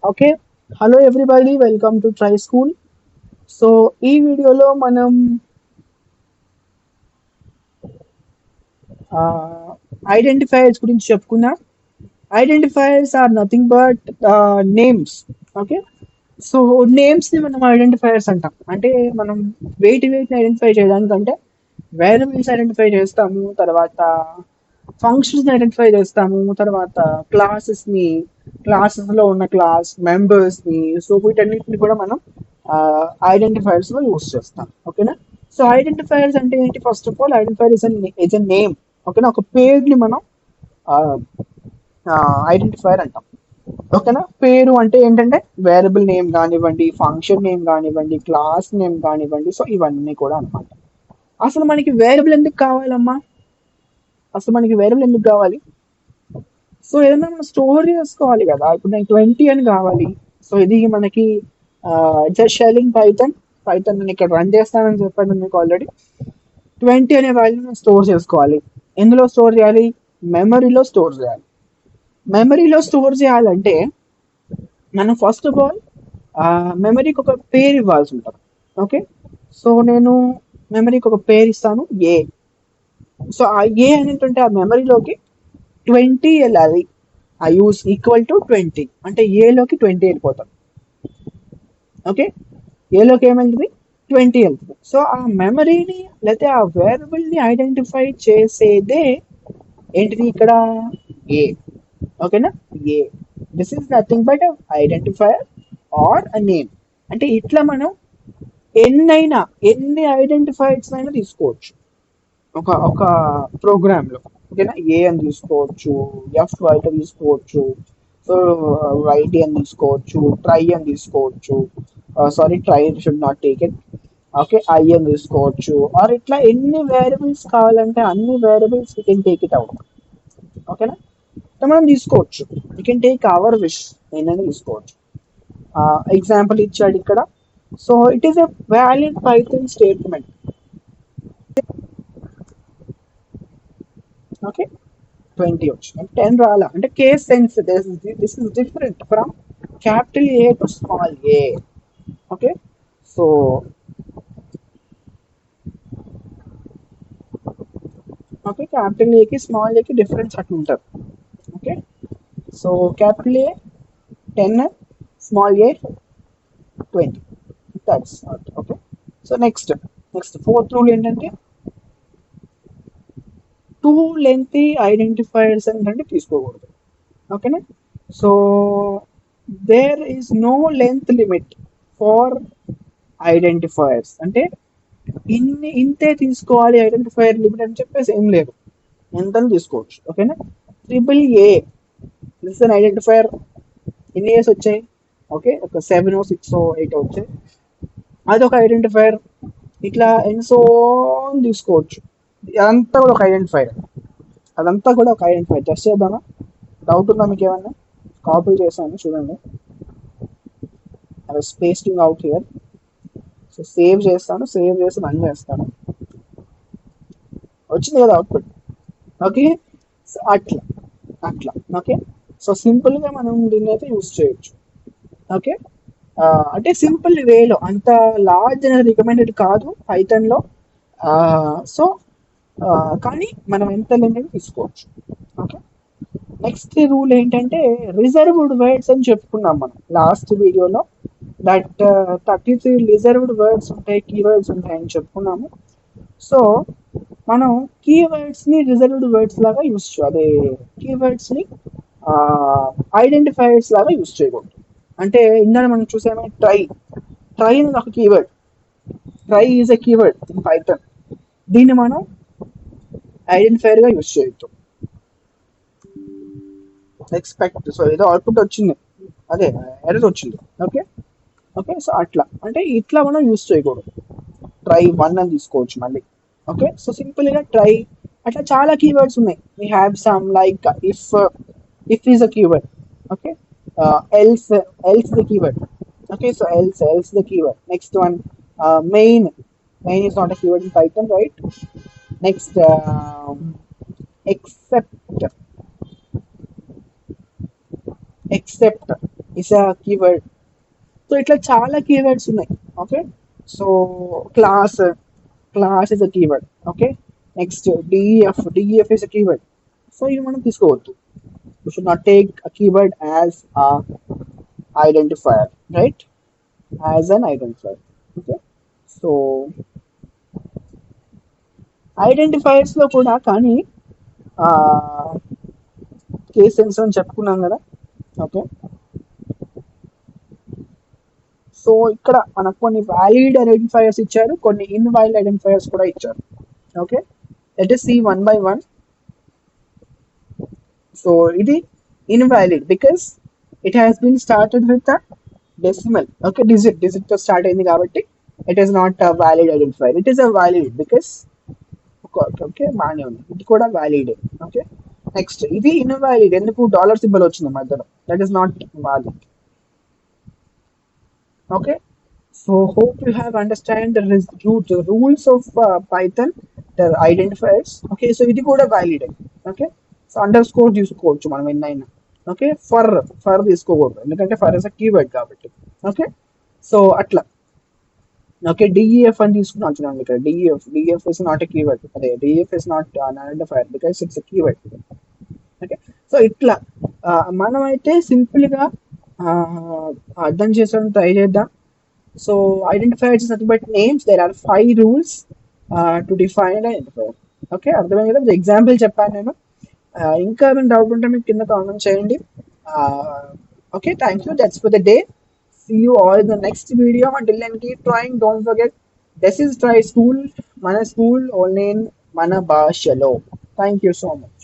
Okay. Hello everybody, welcome to try school. So ఈ వీడియోలో మనం ఐడెంటిఫైయర్స్ గురించి చెప్పుకుందాం. Identifiers are nothing but names. Okay. So names ని మనం ఐడెంటిఫైయర్స్ అంటాం. అంటే మనం వెయిట్ని ఐడెంటిఫై చేయడానికంటే వేరియబుల్స్ ఐడెంటిఫై చేస్తాము, తర్వాత ఫంక్షన్స్ ఐడెంటిఫై చేస్తాము, తర్వాత క్లాసెస్ లో ఉన్న క్లాస్ మెంబర్స్ ని, సో వీటన్నిటిని కూడా మనం ఐడెంటిఫైర్స్ లో యూస్ చేస్తాం. ఓకేనా. సో ఐడెంటిఫైర్స్ అంటే ఏంటి? First of all identifier is a name. ఓకేనా. ఒక పేరుని మనం ఐడెంటిఫైర్ అంటాం. ఓకేనా. పేరు అంటే ఏంటంటే వేరియబుల్ నేమ్ కానివ్వండి, ఫంక్షన్ నేమ్ కానివ్వండి, క్లాస్ నేమ్ కానివ్వండి, సో ఇవన్నీ కూడా అనమాట. అసలు మనకి వేరియబుల్ ఎందుకు కావాలమ్మా? అసలు మనకి వేరియబుల్ ఎందుకు కావాలి? సో ఏదైనా మనం స్టోర్ చేసుకోవాలి కదా. ఇప్పుడు నాకు 20 అని కావాలి. సో ఇది మనకి జస్ట్ షెల్లింగ్ పైథాన్ నేను ఇక్కడ రన్ చేస్తానని చెప్పాను మీకు ఆల్రెడీ. 20 అనే వాల్యూని స్టోర్ చేసుకోవాలి. ఎందులో స్టోర్ చేయాలి? మెమరీలో స్టోర్ చేయాలి. మెమరీలో స్టోర్ చేయాలంటే మనం ఫస్ట్ ఆఫ్ ఆల్ మెమరీకి ఒక పేరు ఇవ్వాల్సి ఉంటుంది. ఓకే. సో నేను మెమరీకి ఒక పేరు ఇస్తాను, ఏ. సో ఆ ఏ అనేటువంటి ఆ మెమరీలోకి 20 వెళ్ళాలి. ఆ యూస్ ఈక్వల్ టు 20 అంటే ఏలోకి 20 వెళ్ళిపోతాం. ఓకే. ఏలోకి ఏమైంది? 20 వెళ్తుంది. సో ఆ మెమరీని లేకపోతే ఆ వేరియబుల్ ని ఐడెంటిఫై చేసేదే ఏంటిది ఇక్కడ? ఏ. ఓకేనా. A. This is nothing but identifier or a name. అంటే ఇట్లా మనం ఎన్ని ఐడెంటిఫైర్స్ అయినా తీసుకోవచ్చు ఒక ఒక ప్రోగ్రామ్ లో. ఓకేనా. ఏ అని తీసుకోవచ్చు, ఎఫ్ అయితే తీసుకోవచ్చు, సో వైట్ అని తీసుకోవచ్చు, ట్రై అని తీసుకోవచ్చు, sorry try should not take it. Okay. I అని తీసుకోవచ్చు, ఆర్ ఇట్లా ఎన్ని వేరియబుల్స్ కావాలంటే అన్ని variables you can take it out. ఓకేనా. ఇట్లా మనం తీసుకోవచ్చు. You can take our wish, ఏంటని తీసుకోవచ్చు. ఎగ్జాంపుల్ ఇచ్చాడు ఇక్కడ. So it is a valid Python statement. Okay. 20 వచ్చింది, 10 రాలా అంటే case sense. This is different from capital A to small A. Okay. So okay, capital ఏకి స్మాల్ ఏకి డిఫరెన్స్ అట్లా ఉంటుంది. Okay. So capital A 10, small A 20. That's okay. So next fourth rule ఏంటంటే too lengthy identifiers ఏంటంటే తీసుకోకూడదు. ఓకేనా. So there is no length limit for identifiers. అంటే ఇంతే తీసుకోవాలి ఐడెంటిఫైయర్ లిమిట్ అని చెప్పేసి ఏం లేదు, ఎంతని తీసుకోవచ్చు. ఓకేనా. Triple A this an identifier. ఎన్ని ఇయర్స్ వచ్చాయి? ఓకే, ఒక 7 6 8 వచ్చాయి. అదొక ఐడెంటిఫైయర్. ఇట్లా ఎన్సో తీసుకోవచ్చు. అదంతా కూడా ఒక ఐడెంటిఫైయర్. జస్ట్ చేద్దామా? డౌట్ ఉందా మీకు ఏమన్నా? కాపీ చేశాను చూడండి. స్పేస్టింగ్ అవుట్ హియర్. సో సేవ్ చేసి రన్ చేస్తాను. వచ్చింది కదా అవుట్పుట్. ఓకే. సో అట్లా ఓకే. సో సింపుల్ గా మనం దీన్ని అయితే యూస్ చేయొచ్చు. ఓకే. అంటే సింపుల్ వేలో, అంత లార్జ్ అనేది రికమెండెడ్ కాదు పైథాన్ లో. సో కానీ మనం ఎంత లిమిట్ తీసుకోవచ్చు. ఓకే. నెక్స్ట్ రూల్ ఏంటంటే రిజర్వ్డ్ వర్డ్స్ అని చెప్పుకున్నాం మనం లాస్ట్ వీడియోలో. దట్ 33 రిజర్వ్డ్ వర్డ్స్ ఉంటాయి, కీవర్డ్స్ ఉంటాయి అని చెప్పుకున్నాము. సో మనం కీవర్డ్స్ ని రిజర్వ్డ్ వర్డ్స్ లాగా యూస్ చేయాలి. కీవర్డ్స్ ని ఐడెంటిఫైర్స్ లాగా యూస్ చేయకూడదు. అంటే ఇందాక మనం చూసామే ట్రై అనేది ఒక keyword. Try is a keyword in Python. దీన్ని మనం ఐడెంటిఫైర్ గా యూస్ చేయొచ్చు. ఎక్స్పెక్ట్, సో ఏదో అవుట్పుట్ వచ్చింది, అదే ఎర్రర్ వచ్చింది. ఓకే. ఓకే. సో అట్లా అంటే ఇట్లా మనం యూస్ చేయకూడదు. ట్రై 1 అని తీసుకోవచ్చు మళ్ళీ. ఓకే. సో సింపుల్ గా ట్రై, అట్లా చాలా కీవర్డ్స్ ఉన్నాయి. We have some like if is a keyword. Okay. Else the keyword. Okay. So else the keyword. Next one main is not a keyword in Python, right? Next except is a keyword. So ఇట్లా చాలా keywords ఉన్నాయి. Okay, so class, class is a keyword. Okay, next D E F is a keyword. సో ఇవి మనం తీసుకోవద్దు. We should not take a keyword as a identifier, right? As an identifier. Okay, so identifiers లో కూడా కానీ కేస్ సెన్స్ అని చెప్పుకున్నాం కదా. ఓకే, సో ఇక్కడ మనకు కొన్ని వ్యాలిడ్ ఐడెంటిఫైయర్స్ ఇచ్చారు, కొన్ని ఇన్వాలిడ్ ఐడెంటిఫైయర్స్ కూడా ఇచ్చారు. Okay, let us see one by one. So ఇది invalid because it has been started with a decimal. Okay, digit తో స్టార్ట్ అయింది కాబట్టి it is not a valid identifier. It is a valid because okay బాగానే ఉంది, ఇది కూడా valid. Okay, next ఇది invalid, ఎందుకు డాలర్ సింబల్ వచ్చింది మధ్యలో, that is not valid. Okay, so hope you have understand the rules of Python, the identifiers. Okay, so ఇది కూడా valid. Okay, so underscore తీసుకోవచ్చు మనం ఎన్నైనా. ఓకే, ఫర్ తీసుకోకూడదు ఎందుకంటే ఫర్ ఇస్ అ కీవర్డ్ కాబట్టి. ఓకే, సో అట్లా. ఓకే, డిఈఎఫ్ అని తీసుకున్నాను చూడండి ఇక్కడ. DEF is not a keyword. అదే DEF is not an identifier because it's a keyword. Okay, so ఇట్లా మనమైతే సింపుల్ గా అర్థం చేసుకోవడం ట్రై చేద్దాం. So identifiers is nothing but names. There are 5 rules to define identifier. Okay, అర్థమైంది కదా, example చెప్పాను నేను. ఇంకా ఏమైనా డౌట్ ఉంటే మీకు కింద కామెంట్ చేయండి. Okay, thank you, that's for the day. See you all in the next video. Until then, keep trying. Don't forget, this is Try School, Mana School, only in Mana Bashalo. Thank you so much.